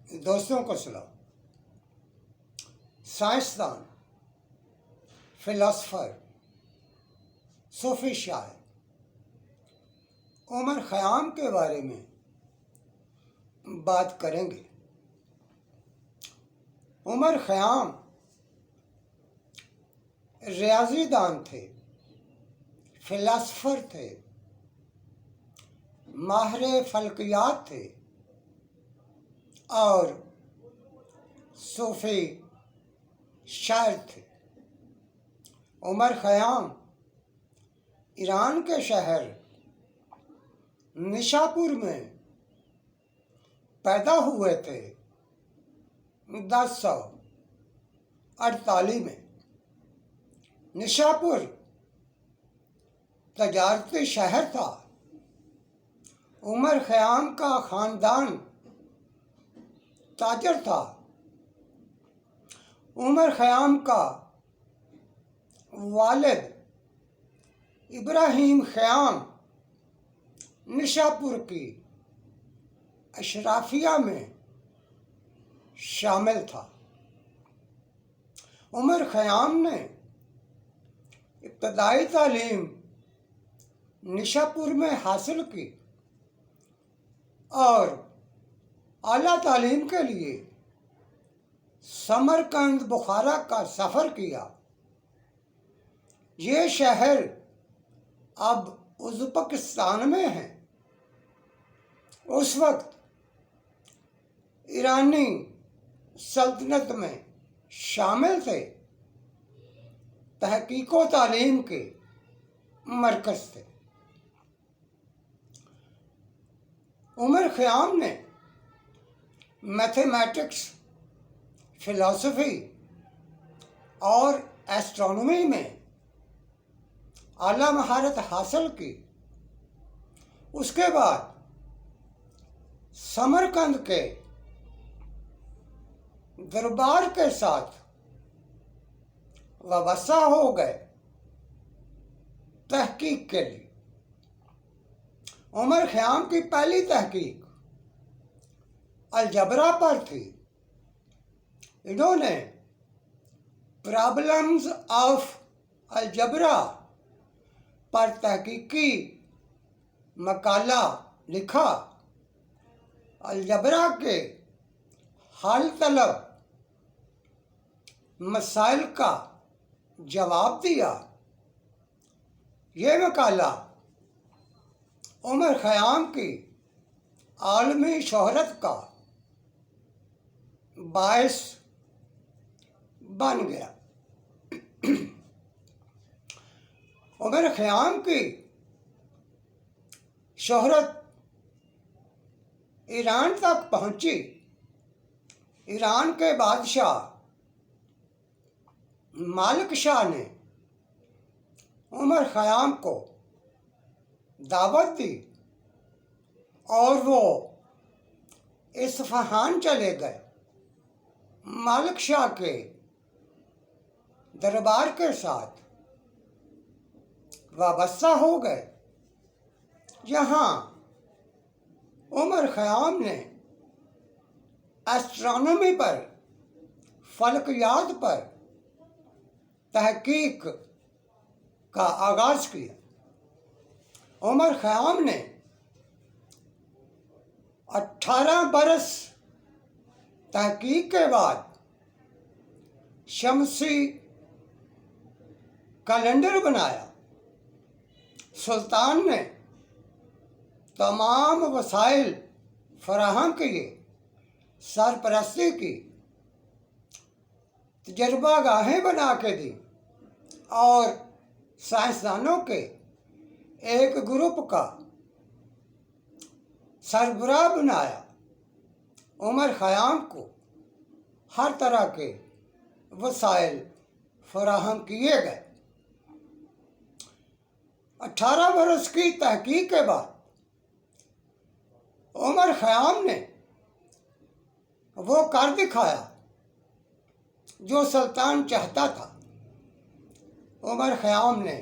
दोस्तों को सलाम। साइंसदान, फिलोसफर, सूफी शायर उमर ख़याम के बारे में बात करेंगे। उमर ख़याम रियाज़ीदान थे, फिलोसफर थे, माहिर फल्कियात थे और सूफी शायर थे। उमर ख़याम ईरान के शहर निशापुर में पैदा हुए थे 1048 में। निशापुर तजारती शहर था। उमर ख़याम का ख़ानदान ताजर था। उमर ख़याम का वालिद इब्राहिम ख़याम निशापुर की अशराफिया में शामिल था। उमर ख़याम ने इब्तदाई तालीम निशापुर में हासिल की और आला तालीम के लिए समरकंद बुखारा का सफ़र किया। ये शहर अब उज़्बेकिस्तान में है। उस वक्त ईरानी सल्तनत में शामिल थे। तहकीक व तालीम के मरकज़ थे। उमर ख़याम ने मैथमेटिक्स, फ़िलासफ़ी और एस्ट्रोनॉमी में आला महारत हासिल की। उसके बाद समरकंद के दरबार के साथ वाबस्ता हो गए तहकीक के लिए। उमर ख़याम की पहली तहकीक अलजबरा पर थी। इन्होंने प्रॉब्लम्स ऑफ अलजबरा पर तहकीकी मकाला लिखा। अलजबरा के हल तलब मसाइल का जवाब दिया। ये मकाला उमर ख़याम की आलमी शोहरत का बायस बन गया। उमर ख़याम की शोहरत ईरान तक पहुंची। ईरान के बादशाह मालिक शाह ने उमर ख़याम को दावत दी और वो इस्फ़हान चले गए। मालिक शाह के दरबार के साथ वाबस्ता हो गए। यहाँ उमर ख़याम ने एस्ट्रोनॉमी पर, फल्कियात पर तहकीक का आगाज़ किया। उमर ख़याम ने 18 बरस तहकीक के बाद शमसी कैलेंडर बनाया। सुल्तान ने तमाम वसाइल फराहम किए, सरपरस्ती की, तजर्बा गाहें बना के दी और साइंसदानों के एक ग्रुप का सरबराह बनाया। उमर ख़याम को हर तरह के वसाइल फराहम किए गए। 18 बरस की तहकीक के बाद उमर ख़याम ने वो कर दिखाया जो सुल्तान चाहता था। उमर ख़याम ने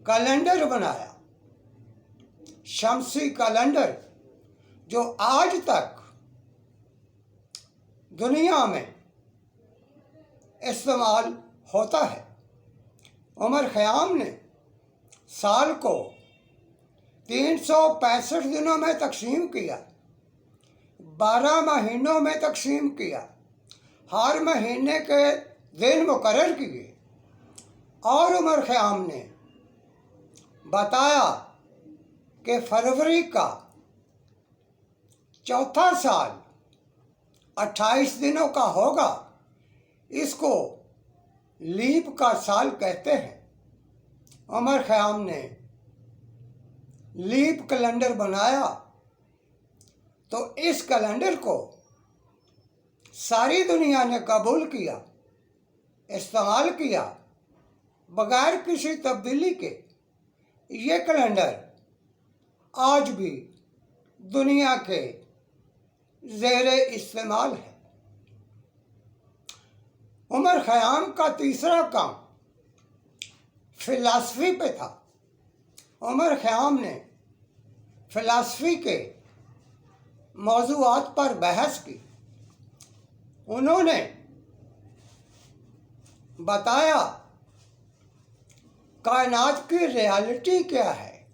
कैलेंडर बनाया, शमसी कैलेंडर, जो आज तक दुनिया में इस्तेमाल होता है। उमर ख़याम ने साल को 365 दिनों में तकसीम किया, 12 महीनों में तकसीम किया, हर महीने के दिन मुकर्रर किए। और उमर ख़याम ने बताया कि फरवरी का चौथा साल 28 दिनों का होगा, इसको लीप का साल कहते हैं। उमर ख़याम ने लीप कैलेंडर बनाया तो इस कैलेंडर को सारी दुनिया ने कबूल किया, इस्तेमाल किया बगैर किसी तब्दीली के। ये कैलेंडर आज भी दुनिया के ज़ेरे इस्तेमाल है। उमर ख़याम का तीसरा काम फ़िलासफ़ी पे था। उमर ख़याम ने फ़िलासफ़ी के मौज़ूआत पर बहस की। उन्होंने बताया कायनात की रियलिटी क्या है,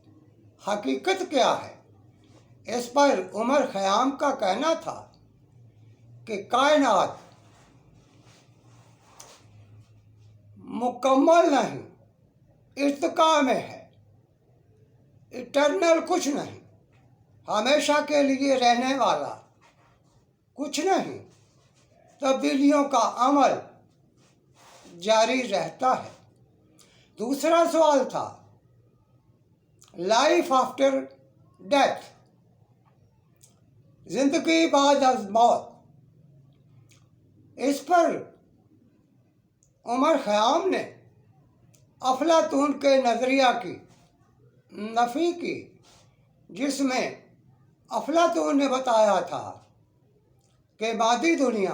हकीकत क्या है। इस पर उमर ख़याम का कहना था कि कायनात मुकम्मल नहीं, इर्तिका में है, इटर्नल कुछ नहीं, हमेशा के लिए रहने वाला कुछ नहीं, तब्दीलियों का अमल जारी रहता है। दूसरा सवाल था लाइफ आफ्टर डेथ, जिंदगी बाद अज मौत। इस पर उमर ख़याम ने अफलातून के नज़रिया की नफ़ी की, जिसमें अफलातून ने बताया था कि मादी दुनिया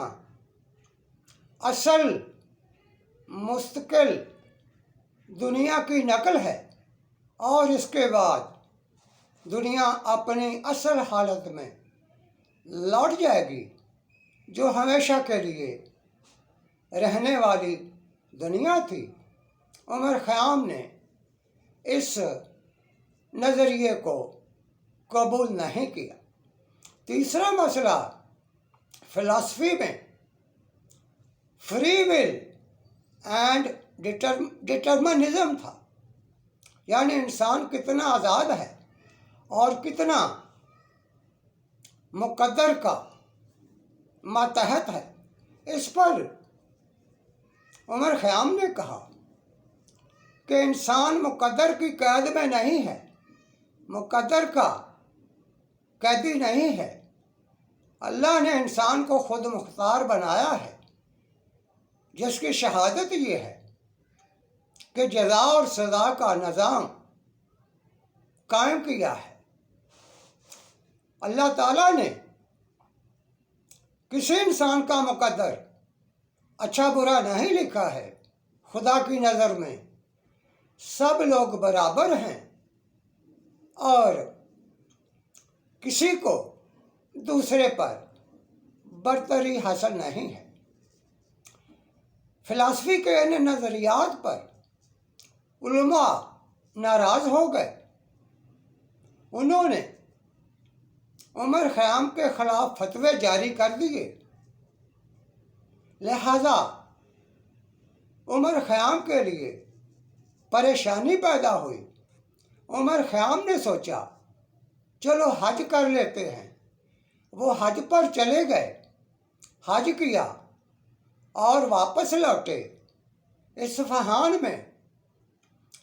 असल मुस्तकिल दुनिया की नकल है और इसके बाद दुनिया अपनी असल हालत में लौट जाएगी, जो हमेशा के लिए रहने वाली दुनिया थी। उमर ख़याम ने इस नज़रिए को कबूल नहीं किया। तीसरा मसला फ़िलासफ़ी में फ्री विल एंड डिटर्मिनिज़म था, यानी इंसान कितना आज़ाद है और कितना मुक़द्दर का मातहत है। इस पर उमर ख़याम ने कहा कि इंसान मुक़द्दर की कैद में नहीं है, मुक़द्दर का कैदी नहीं है। अल्लाह ने इंसान को खुद मुख्तार बनाया है, जिसकी शहादत ये है कि जज़ा और सज़ा का निज़ाम कायम किया है। अल्लाह ताला ने किसी इंसान का मुक़द्दर अच्छा बुरा नहीं लिखा है। खुदा की नज़र में सब लोग बराबर हैं और किसी को दूसरे पर बरतरी हासिल नहीं है। फ़िलासफ़ी के इन नज़रियात पर उलमा नाराज़ हो गए। उन्होंने उमर ख़याम के ख़िलाफ़ फतवे जारी कर दिए। लिहाजा उमर ख़याम के लिए परेशानी पैदा हुई। उमर ख़याम ने सोचा चलो हज कर लेते हैं। वो हज पर चले गए, हज किया और वापस लौटे। इस्फ़हान में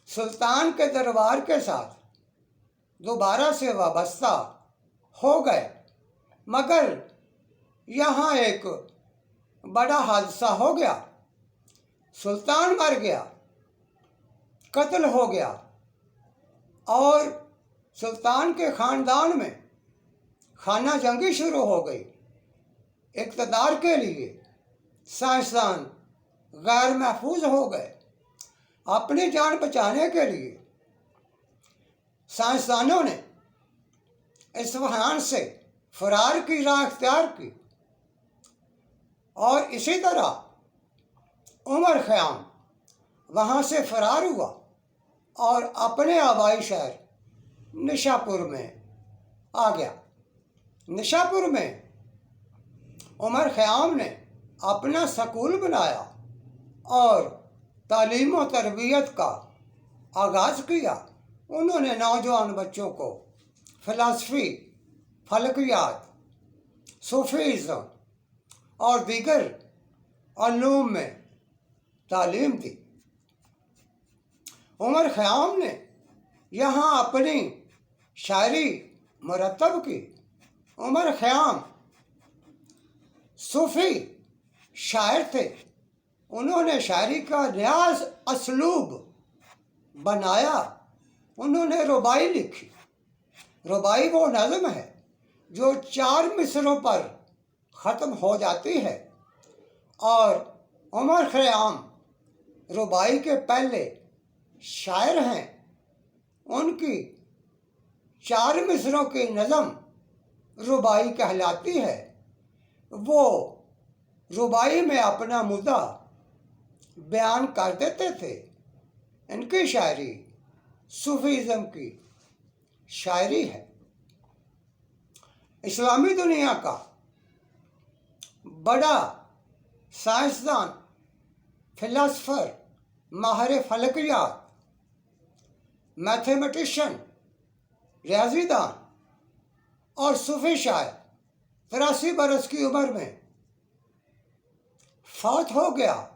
सुल्तान के दरबार के साथ दोबारा से वाबस्ता हो गए, मगर यहाँ एक बड़ा हादसा हो गया। सुल्तान मर गया, कत्ल हो गया और सुल्तान के ख़ानदान में खाना जंगी शुरू हो गई। इक़्तिदार के लिए साइंसदान गैर महफूज हो गए। अपनी जान बचाने के लिए साइंसदानों ने इस्फ़हान से फ़रार की राह इख्तियार की। और इसी तरह उमर ख़याम वहाँ से फरार हुआ और अपने आबाई शहर निशापुर में आ गया। निशापुर में उमर ख़याम ने अपना स्कूल बनाया और तालीम व तरबियत का आगाज़ किया। उन्होंने नौजवान बच्चों को फ़िलासफ़ी, फलकियात, सूफ़ीज़्म और दीगर उलूम में तालीम दी। उमर ख़याम ने यहाँ अपनी शायरी मुरतब की। उमर ख़याम सूफ़ी शायर थे। उन्होंने शायरी का नया असलूब बनाया। उन्होंने रुबाई लिखी। रुबाई वो नज़म है जो 4 मिसरों पर ख़त्म हो जाती है और उमर ख़याम रुबाई के पहले शायर हैं। उनकी 4 मिसरों की नज़म रुबाई कहलाती है। वो रुबाई में अपना मुद्दा बयान कर देते थे। इनकी शायरी सूफीज़्म की शायरी है। इस्लामी दुनिया का बड़ा साइंसदान, फिलासफर, माहिर फलकियात, मैथमेटिशियन, रियाजीदान और सूफी शायर 83 बरस की उम्र में फौत हो गया।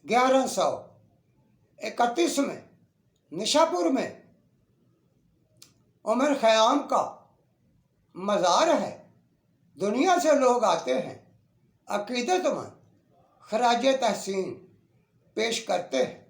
1131 में निशापुर में उमर ख़याम का मज़ार है। दुनिया से लोग आते हैं, अक़ीदतमंद ख़राज तहसीन पेश करते हैं।